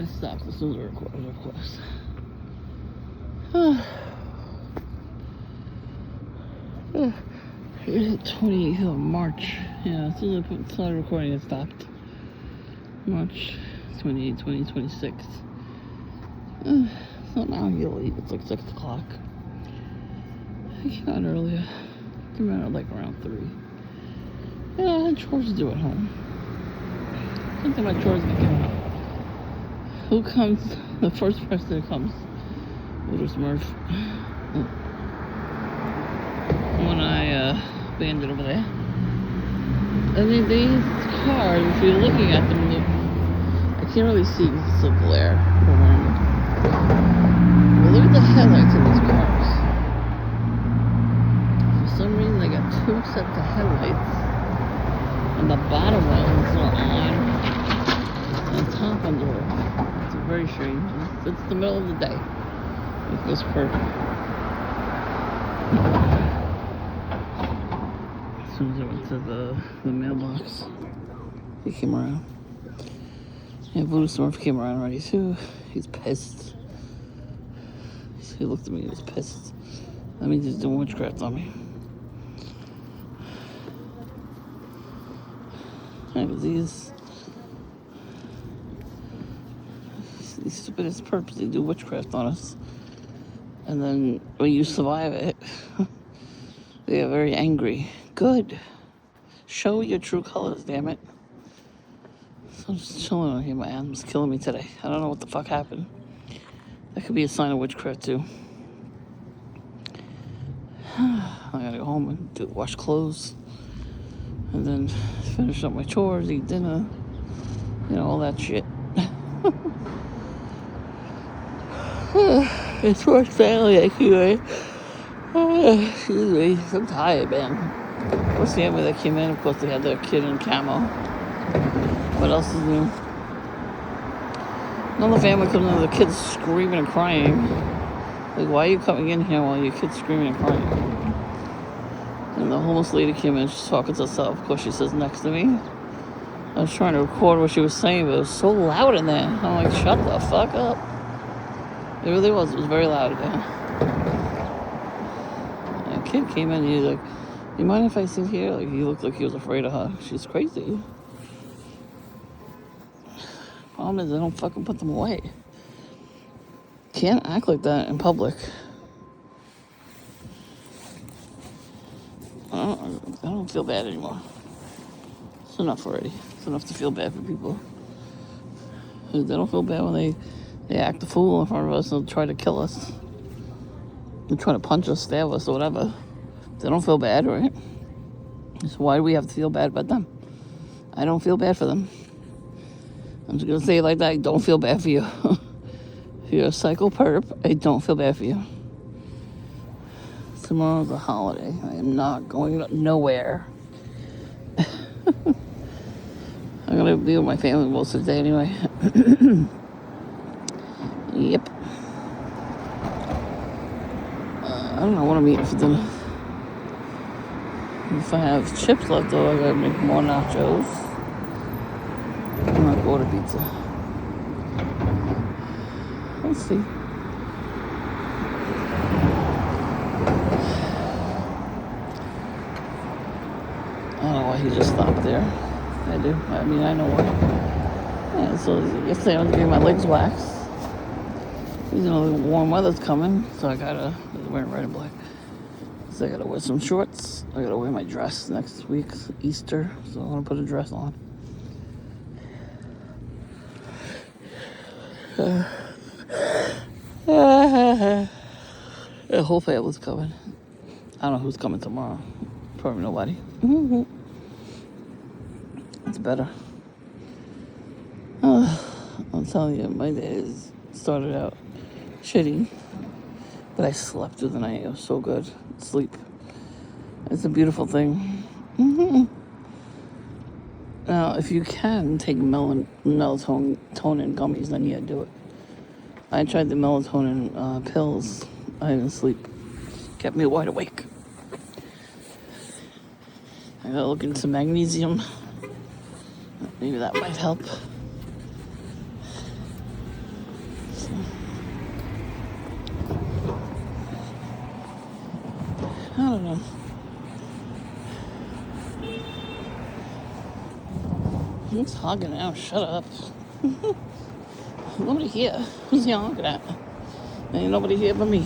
stops as soon as I record it, of course. It's the 28th of March. Yeah, as soon as I started recording, it stopped. March 28, 2026. So now I'm late. It's like 6 o'clock. I came out earlier. Came out at like around 3. Yeah, I had chores to do at home. Something about chores that come out. Who comes? The first person that comes. Little Smurf. When I banded over there. And these cars, if you're looking at them, I can't really see because it's so glare. But look at the headlights of these cars. For some reason, they got 2 sets of headlights. And the bottom ones are on. And the top ones are off. It's very strange. It's the middle of the day. It feels perfect. As soon as I went to the mailbox, he came around. And Voodoo Smurf came around already too. He's pissed. He looked at me, he was pissed. That means he's doing witchcraft on me. Yeah, these stupidest perps, they do witchcraft on us. And then when you survive it, they are very angry. Good. Show your true colors, damn it. So I'm just chilling on here. My animal's killing me today. I don't know what the fuck happened. That could be a sign of witchcraft too. I gotta go home and wash clothes. And then finish up my chores, eat dinner. You know, all that shit. It's for family anyway. Excuse me, I'm tired, man. What's the family that came in? Of course, they had their kid in camo. What else is new? Another family comes in, the kid's screaming and crying. Like, why are you coming in here while your kid's screaming and crying? And the homeless lady came in, she's talking to herself. Of course, she sits next to me. I was trying to record what she was saying, but it was so loud in there. I'm like, shut the fuck up. It really was. It was very loud in there. And a kid came in and he was like, you mind if I sit here? Like, he looked like he was afraid of her. She's crazy. Problem is, I don't fucking put them away. Can't act like that in public. I don't feel bad anymore. It's enough already. It's enough to feel bad for people. They don't feel bad when they act a fool in front of us and try to kill us. They try to punch us, stab us, or whatever. They don't feel bad, right? So why do we have to feel bad about them? I don't feel bad for them. I'm just gonna say it like that. I don't feel bad for you. If you're a psycho perp, I don't feel bad for you. Tomorrow's a holiday. I am not going nowhere. I'm gonna be with my family most of the day anyway. Yep. I don't know what I'm eating for dinner. If I have chips left though, I gotta make more nachos. I'm not going to pizza. Let's see. I don't know why he just stopped there. I do. I mean, I know why. Yeah, so yesterday I was getting my legs waxed. You know, the warm weather's coming, so I gotta, I'm wearing red and black. So I gotta wear some shorts. I gotta wear my dress next week, Easter, so I'm gonna put a dress on. The whole family's coming. I don't know who's coming tomorrow. Probably nobody. It's better. I'm telling you, my days started out shitty, but I slept through the night. It was so good. Sleep. It's a beautiful thing. Now, if you can take melatonin gummies, then yeah, do it. I tried the melatonin pills. I didn't sleep. Kept me wide awake. I gotta look into magnesium. Maybe that might help. So, I don't know. Who's hogging out? Shut up. Nobody here. Who's he hogging at? Ain't nobody here but me.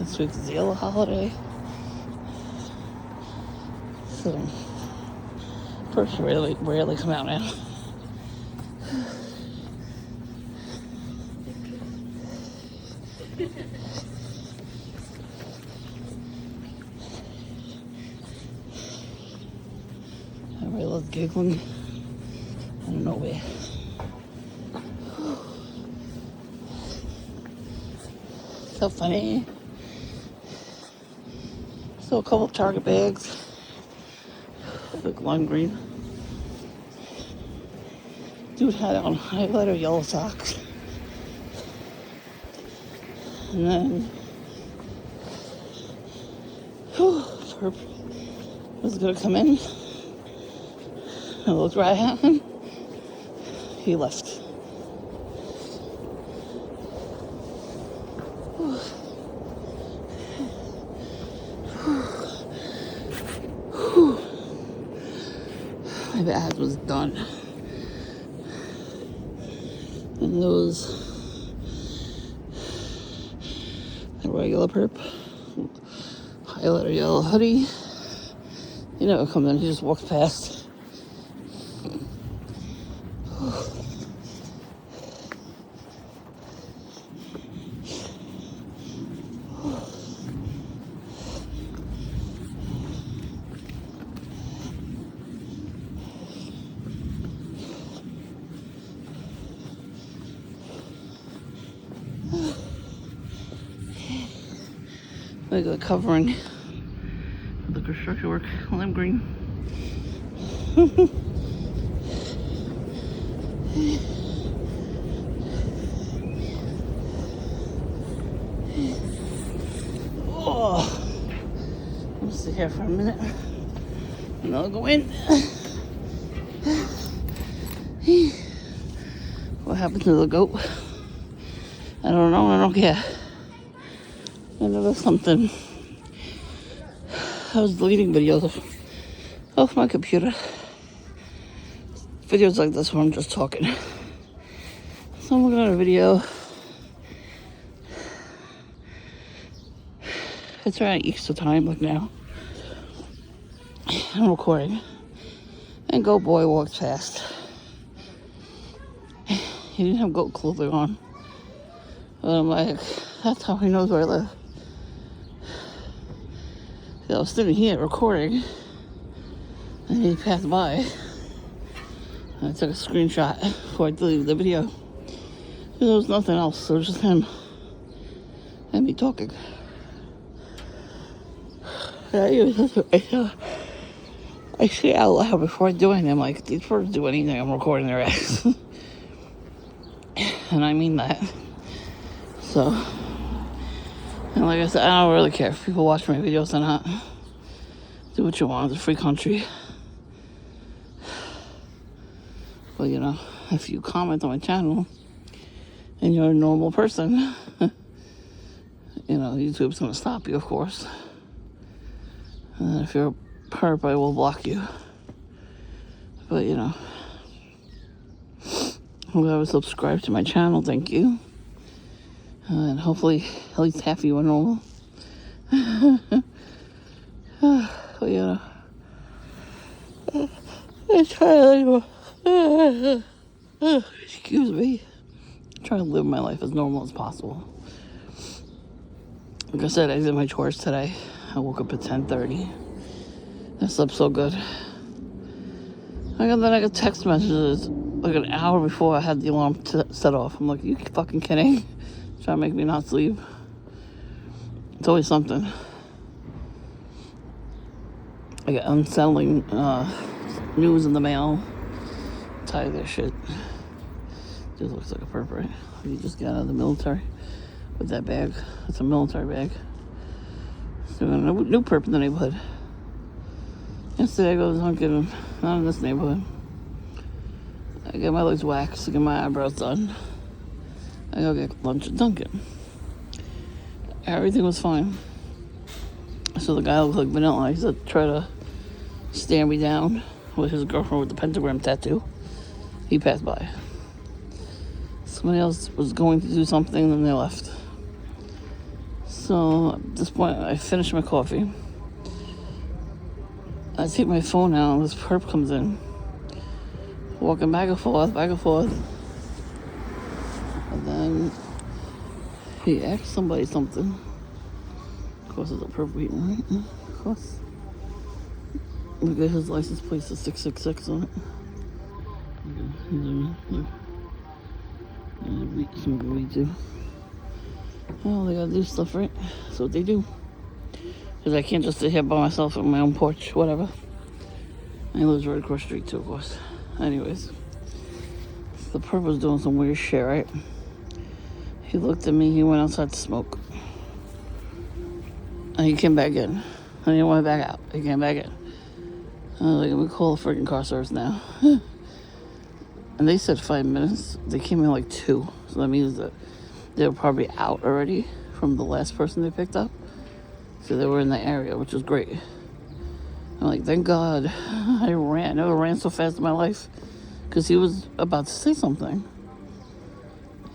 This week's the yellow holiday. So, perps rarely come out now. Everybody loves giggling. I don't know where. So funny. So a couple of Target bags. Like lime green. Dude had on highlighter yellow socks. And then perp was gonna come in. I looked right at him. He left. My bag was done. And those a regular perp, highlighter yellow hoodie. He never comes in, he just walks past. Like a covering of the construction work, lime green. Oh, I'm sit here for a minute and I'll go in. What happened to the goat? I don't know, I don't care. And there was something. I was deleting videos off my computer. Videos like this where I'm just talking. So I'm looking at a video. It's around Easter time, like now. I'm recording. And Goat Boy walked past. He didn't have goat clothing on. But I'm like, that's how he knows where I live. I was sitting here recording, and he passed by. And I took a screenshot before I deleted the video. There was nothing else, so it was just him and me talking. I say out loud before I do anything. I'm like, these birds do anything, I'm recording their ass. And I mean that. So, and like I said, I don't really care if people watch my videos or not. Do what you want, it's a free country. But you know, if you comment on my channel and you're a normal person, you know, YouTube's gonna stop you, of course. And if you're a perp, I will block you. But you know, whoever subscribed to my channel, thank you. And hopefully at least half of you are normal. But you know, I try to excuse me. I try to live my life as normal as possible. Like I said, I did my chores today. I woke up at 10:30. I slept so good. And then I got text messages like an hour before I had the alarm set off. I'm like, you fucking kidding? Trying to make me not sleep. It's always something. I got unsettling news in the mail. I'm tired of this shit. Just looks like a perp, right? You just got out of the military with that bag. It's a military bag. So a new perp in the neighborhood. Yesterday I go to Dunkin', not in this neighborhood. I get my legs waxed, I get my eyebrows done. I go get lunch at Dunkin'. Everything was fine. So the guy looked like Vanilla. He said, try to stare me down with his girlfriend with the pentagram tattoo. He passed by. Somebody else was going to do something, then they left. So at this point, I finish my coffee. I take my phone out, and this perp comes in. Walking back and forth. And then he asked somebody something. Of course, it's a perp eating, right? Of course. Look at his license plate, says 666 on it. Some weed too. Well, they gotta do stuff, right? That's what they do. Because I can't just sit here by myself on my own porch, whatever. And he lives right across the street too, of course. Anyways, the perp was doing some weird shit, right? He looked at me, he went outside to smoke. And he came back in. And he went back out. He came back in. I was like, we call the freaking car service now. And they said 5 minutes. They came in like 2. So that means that they were probably out already from the last person they picked up. So they were in the area, which was great. I'm like, thank God I ran. I never ran so fast in my life. Because he was about to say something.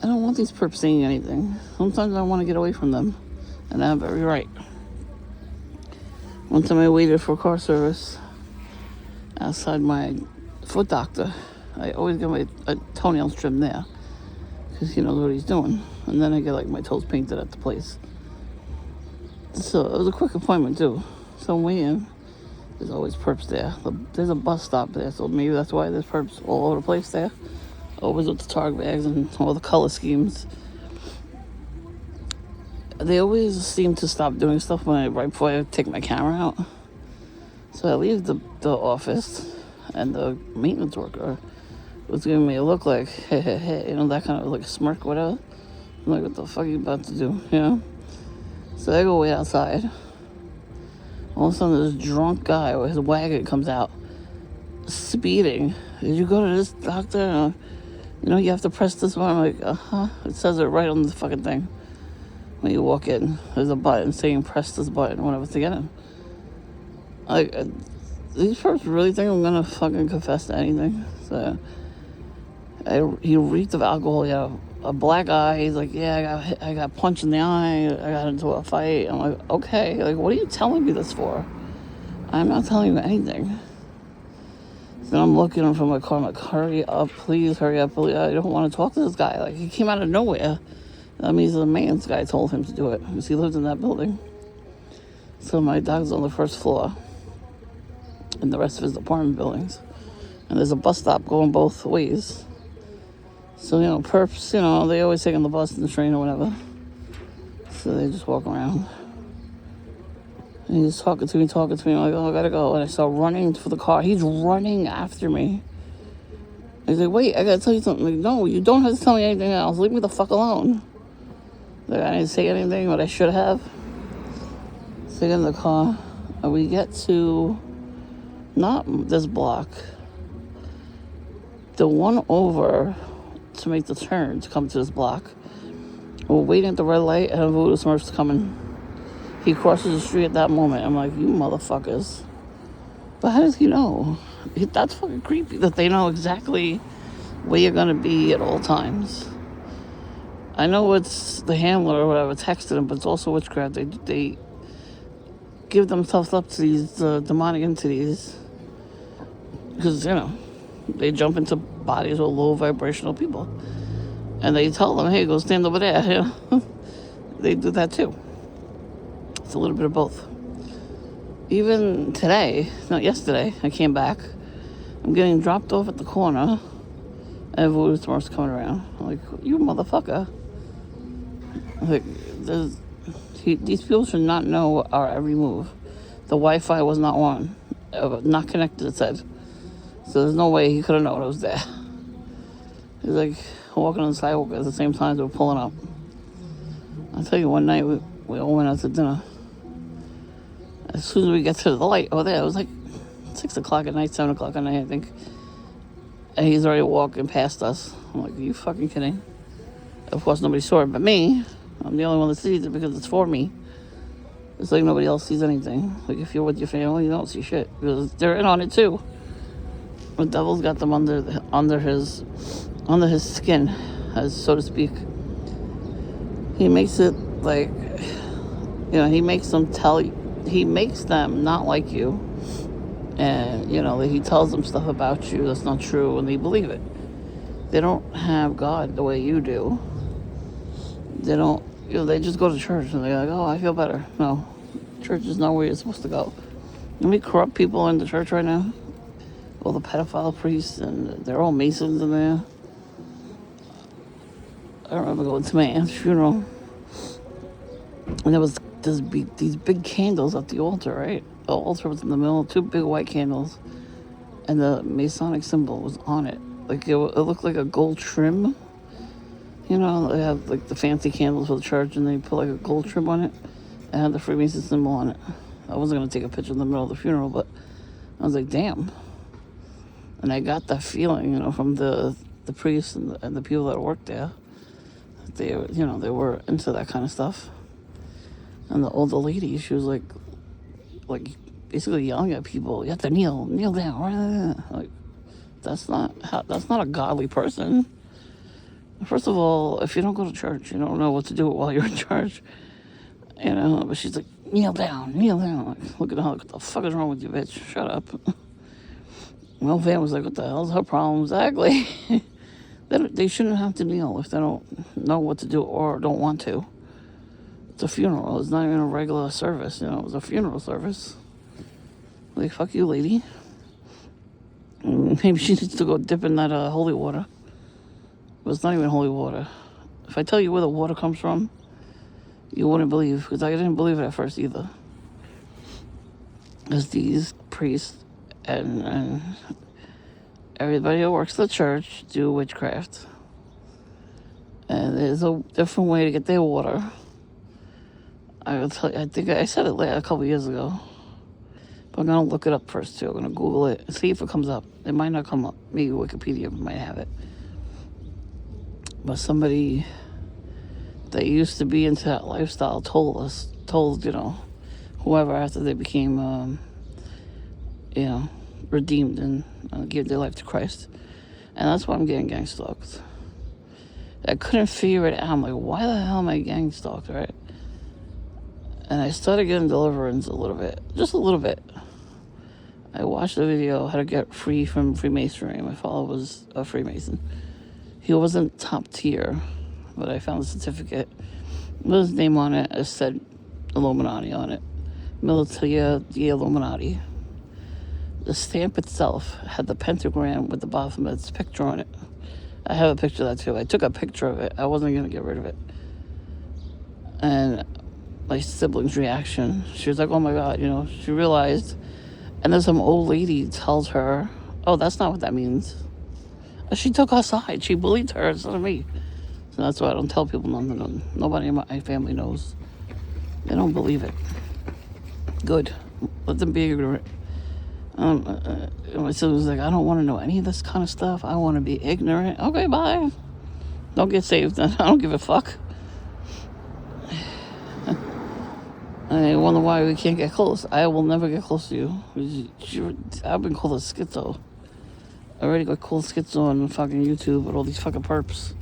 I don't want these perps saying anything. Sometimes I want to get away from them. And I have every right. One time I waited for car service outside my foot doctor. I always get my toenails trimmed there because he knows what he's doing. And then I get like my toes painted at the place. So it was a quick appointment too. So I'm waiting. There's always perps there. There's a bus stop there, so maybe that's why there's perps all over the place there. Always with the Target bags and all the color schemes. They always seem to stop doing stuff right before I take my camera out. So I leave the office, and the maintenance worker was giving me a look like, hey, hey, hey, you know, that kind of like smirk, whatever. I'm like, what the fuck are you about to do, you know? So I go wait outside. All of a sudden, this drunk guy with his wagon comes out, speeding. Did you go to this doctor? You know, you have to press this one. I'm like, uh-huh. It says it right on the fucking thing. When you walk in, there's a button saying press this button, whatever, to get in. Like, these perps really think I'm gonna fucking confess to anything. So, he reeked of alcohol. He had a black eye. He's like, yeah, I got punched in the eye. I got into a fight. I'm like, okay, like, what are you telling me this for? I'm not telling you anything. Then I'm looking from my car. I'm like, hurry up, please, hurry up. I don't want to talk to this guy. Like, he came out of nowhere. That means the maintenance guy told him to do it because he lived in that building. So my dog's on the first floor and the rest of his apartment buildings. And there's a bus stop going both ways. So, you know, perps, you know, they always take on the bus and the train or whatever. So they just walk around. And he's talking to me. I'm like, oh, I gotta go. And I start running for the car. He's running after me. He's like, wait, I gotta tell you something. I'm like, no, you don't have to tell me anything else. Leave me the fuck alone. Like, I didn't say anything, but I should have. So I get in the car, and we get to, not this block, the one over to make the turn to come to this block. We're waiting at the red light, and a Voodoo Smurf's coming. He crosses the street at that moment. I'm like, you motherfuckers. But how does he know? That's fucking creepy that they know exactly where you're going to be at all times. I know it's the handler or whatever texted him, but it's also witchcraft. They give themselves up to these demonic entities because, you know, they jump into bodies with low vibrational people. And they tell them, hey, go stand over there. You know? They do that too. It's a little bit of both. Even today, not yesterday, I came back. I'm getting dropped off at the corner. And Voodoo Smurf's coming around. I'm like, you motherfucker. Like, these people should not know our every move. The Wi-Fi was not on. Not connected, it said. So there's no way he could have known it was there. He's like walking on the sidewalk at the same time as we're pulling up. I'll tell you, one night we all went out to dinner. As soon as we get to the light over there, it was like 6 o'clock at night, 7 o'clock at night, I think. And he's already walking past us. I'm like, are you fucking kidding? Of course, nobody saw it but me. I'm the only one that sees it because it's for me. It's like nobody else sees anything. Like if you're with your family, you don't see shit because they're in on it too. The devil's got them under his skin, as so to speak. He makes it like, he makes them not like you. And, he tells them stuff about you that's not true, and they believe it. They don't have God the way you do. They don't, they just go to church and they're like, oh, I feel better. No, church is not where you're supposed to go. And we corrupt people in the church right now. All the pedophile priests, and they're all Masons in there. I remember going to my aunt's funeral, and there was these big candles at the altar, right? The altar was in the middle, 2 big white candles, and the Masonic symbol was on it. Like it looked like a gold trim. They have like the fancy candles for the church, and they put like a gold trim on it, and had the Freemason symbol on it. I wasn't gonna take a picture in the middle of the funeral, but I was like, damn. And I got that feeling, from the priests and the people that worked there. They were into that kind of stuff. And the older lady, she was like basically yelling at people, you have to kneel down. Like, that's not a godly person. First of all, if you don't go to church, you don't know what to do while you're in church. But she's like, kneel down. Like, look at her, what the fuck is wrong with you, bitch? Shut up. My whole family was like, what the hell's her problem? Exactly. They shouldn't have to kneel if they don't know what to do or don't want to. It's a funeral. It's not even a regular service. It was a funeral service. Like, fuck you, lady. Maybe she needs to go dip in that holy water. But it's not even holy water. If I tell you where the water comes from, you wouldn't believe, because I didn't believe it at first either. Because these priests and everybody who works at the church do witchcraft. And there's a different way to get their water. I think I said it a couple years ago. But I'm going to look it up first, too. I'm going to Google it and see if it comes up. It might not come up. Maybe Wikipedia might have it. But somebody that used to be into that lifestyle told, whoever after they became, redeemed and gave their life to Christ. And that's why I'm getting gang stalked. I couldn't figure it out. I'm like, why the hell am I gang stalked, right? And I started getting deliverance a little bit. Just a little bit. I watched a video how to get free from Freemasonry. My father was a Freemason. He wasn't top tier, but I found a certificate with his name on it. It said Illuminati on it. Militia di Illuminati. The stamp itself had the pentagram with the bottom of its picture on it. I have a picture of that too. I took a picture of it. I wasn't going to get rid of it. And my sibling's reaction, she was like, oh my God, she realized. And then some old lady tells her, oh, that's not what that means. She took her side. She believed her instead of me. So that's why I don't tell people nothing. Nobody in my family knows. They don't believe it. Good. Let them be ignorant. My sister was like, I don't want to know any of this kind of stuff. I want to be ignorant. Okay, bye. Don't get saved. I don't give a fuck. I wonder why we can't get close. I will never get close to you. I've been called a schizo. I already got called schizo on fucking YouTube with all these fucking perps.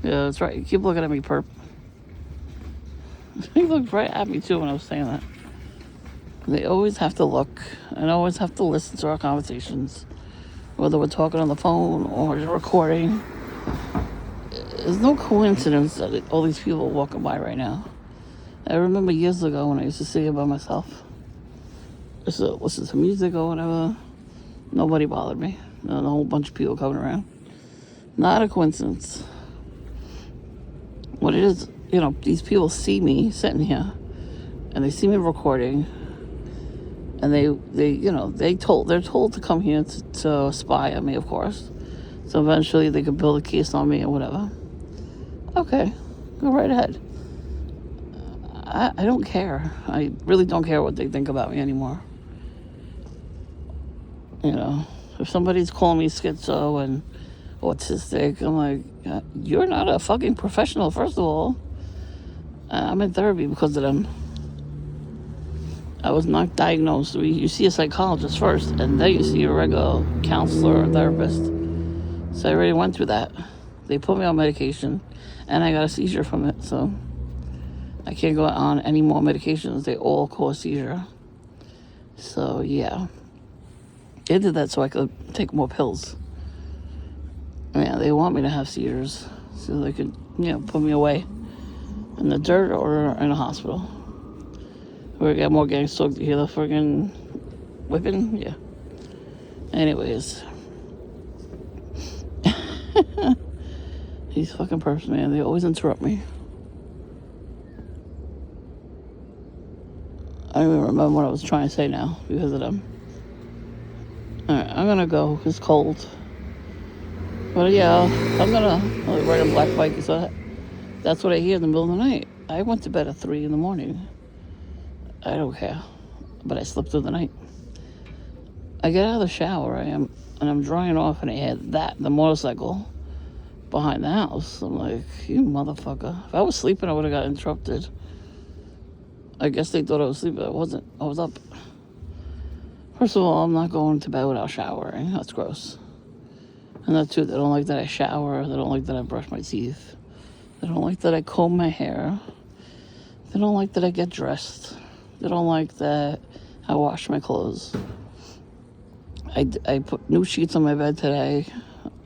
Yeah, that's right. You keep looking at me, perp. He looked right at me too when I was saying that. They always have to look and always have to listen to our conversations, whether we're talking on the phone or recording. There's no coincidence that all these people are walking by right now. I remember years ago when I used to sit here by myself, just to listen to music or whatever. Nobody bothered me. And a whole bunch of people coming around. Not a coincidence. What it is, these people see me sitting here, and they see me recording, and they're told to come here to spy on me, of course. So eventually they could build a case on me or whatever. Okay, go right ahead. I don't care. I really don't care what they think about me anymore. You know, if somebody's calling me schizo and autistic, I'm like, you're not a fucking professional, first of all. I'm in therapy because of them. I was not diagnosed. You see a psychologist first, and then you see a regular counselor or therapist. So I already went through that. They put me on medication, and I got a seizure from it, so I can't go on any more medications. They all cause seizure. So, yeah. They did that so I could take more pills. Yeah, they want me to have seizures so they could, put me away in the dirt or in a hospital. Where I got more gang stalked to hear the friggin' whipping. Yeah. Anyways. These fucking perps, man, they always interrupt me. I don't even remember what I was trying to say now because of them. Alright, I'm gonna go. It's cold. But yeah, I'm gonna ride a black bike, so that's what I hear in the middle of the night. I went to bed at 3 in the morning. I don't care. But I slept through the night. I get out of the shower, and I'm drying off, and I had the motorcycle behind the house. I'm like, you motherfucker. If I was sleeping, I would have got interrupted. I guess they thought I was sleeping. I wasn't. I was up. First of all, I'm not going to bed without showering. That's gross. And that too, they don't like that I shower. They don't like that I brush my teeth. They don't like that I comb my hair. They don't like that I get dressed. They don't like that I wash my clothes. I put new sheets on my bed today.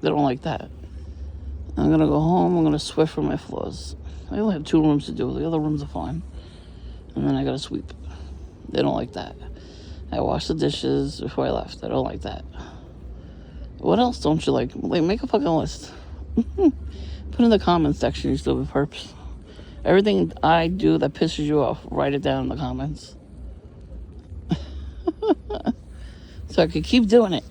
They don't like that. I'm going to go home. I'm going to Swiffer my floors. I only have 2 rooms to do. The other rooms are fine. And then I got to sweep. They don't like that. I washed the dishes before I left. I don't like that. What else don't you like? Like, make a fucking list. Put in the comments section, you stupid perps. Everything I do that pisses you off, write it down in the comments. So I could keep doing it.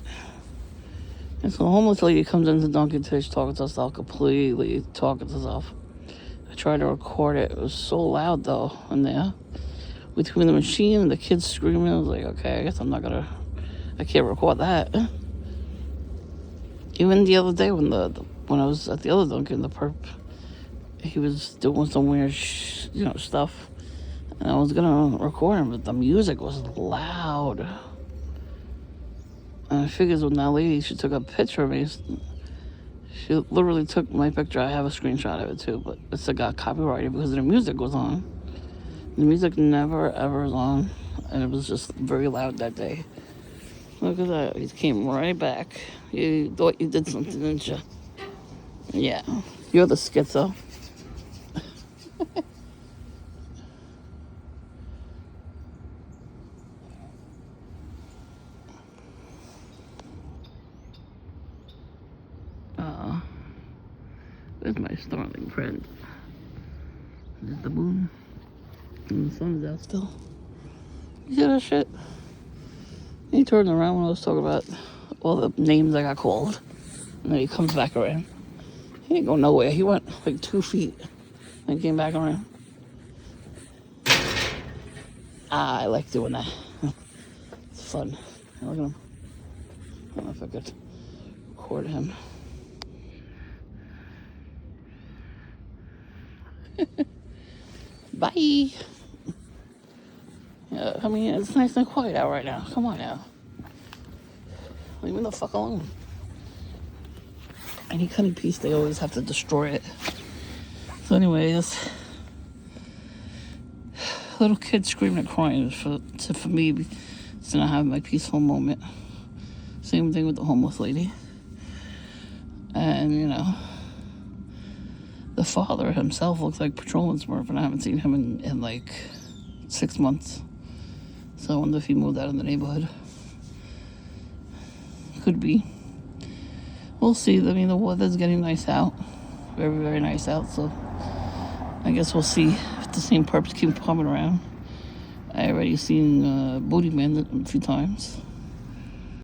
And so a homeless lady comes into Dunkin' Tish talking to herself, completely talking to herself. I tried to record it. It was so loud, though, in there. Between the machine and the kids screaming, I was like, okay, I guess I can't record that. Even the other day when I was at the other Dunkin', the perp, he was doing some weird, stuff. And I was going to record him, but the music was loud. And I figured when that lady, she took a picture of me. She literally took my picture. I have a screenshot of it too, but it's got copyrighted because the music was on. The music never ever is on, and it was just very loud that day. Look at that. He came right back. You thought you did something, didn't you? Yeah. You're the schizo. There's my starling friend. There's the moon. And the sun's out still. You see that shit? He turned around when I was talking about all the names I got called. And then he comes back around. He didn't go nowhere. He went like 2 feet and came back around. I like doing that. It's fun. Look at him. I don't know if I could record him. Bye. Yeah, I mean, it's nice and quiet out right now. Come on now. Leave me the fuck alone. Any cutting piece, they always have to destroy it. So anyways, little kid screaming and crying for me to not have my peaceful moment. Same thing with the homeless lady. And, the father himself looks like Patrolman Smurf, and I haven't seen him in like 6 months. So I wonder if he moved out of the neighborhood. Could be. We'll see. I mean, the weather's getting nice out. Very, very nice out. So I guess we'll see if the same perps keep coming around. I already seen Booty Man a few times.